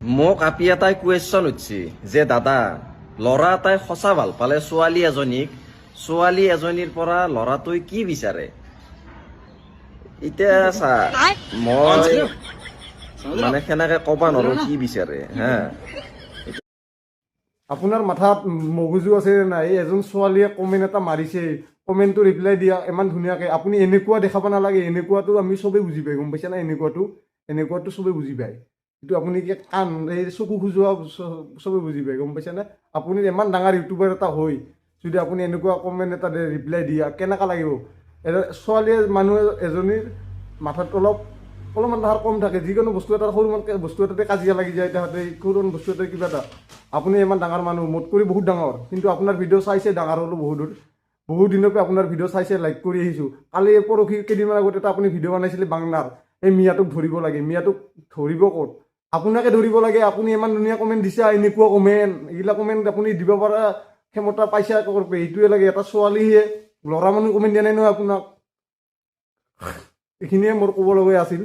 মোক আপি এটাই কুৱেশ্যন উঠছি যে দাদা ল'ৰা এটাই সঁচা ভাল পালে ছোৱালী এজনীৰ পৰা ল'ৰাটোৱে কি বিচাৰে? এতিয়া চা মই মানে সেনেকে ক'বা নোৱাৰো কি বিচাৰে হা। আপোনাৰ মাথাত মগজু আছে নে নাই? এজন ছোৱালীয়ে কমেণ্ট এটা মাৰিছে, কমেণ্টটো ৰিপ্লাই দিয়া ইমান ধুনীয়াকৈ। আপুনি এনেকুৱা দেখাব নালাগে, এনেকুৱাটো আমি চবেই বুজি পাই, গম পাইছে না? এনেকুৱাটো চবেই বুজি পায়, কিন্তু আপুনি কি কাণ এই চকু খোজোৱা চবেই বুজি পায়, গম পাইছে না? আপুনি ইমান ডাঙৰ ইউটিউবাৰ এটা হৈ যদি আপুনি এনেকুৱা কমেণ্ট এটা ৰিপ্লাই দিয়া কেনেকুৱা লাগিব? ছোৱালীয়ে মানুহ এজনীৰ মাথাত অলপমান ধাৰ কম থাকে, যিকোনো বস্তু এটা সৰু বস্তু এটাতে কাজিয়া লাগি যায়, তাহাঁতে সৰু বস্তু এটা কিবা এটা। আপুনি ইমান ডাঙৰ মানুহ, মোত কৰি বহুত ডাঙৰ, কিন্তু আপোনাৰ ভিডিঅ' চাইছে, ডাঙৰ হ'লো বহুত দিনৰ পৰা আপোনাৰ ভিডিঅ' চাইছে, লাইক কৰি আহিছোঁ। কালি পৰহি কেইদিনমান আগতে এটা আপুনি ভিডিঅ' বনাইছিলে বাংলাৰ, এই মিয়াটোক ধৰিব লাগে। মিয়াটোক ধৰিব ক'ত? আপোনাকে ধৰিব লাগে। আপুনি ইমান ধুনীয়া কমেণ্ট দিছা, এনেকুৱা কমেণ্ট, এইগিলা কমেণ্ট আপুনি দিব পৰা ক্ষমতা পাইছা ক'ৰ পৰা? এইটোৱে লাগে। এটা ছোৱালীহে, ল'ৰা মানুহ কমেণ্ট দিয়া নাই নহয় আপোনাক। এইখিনিয়ে মোৰ ক'ব লগা আছিল।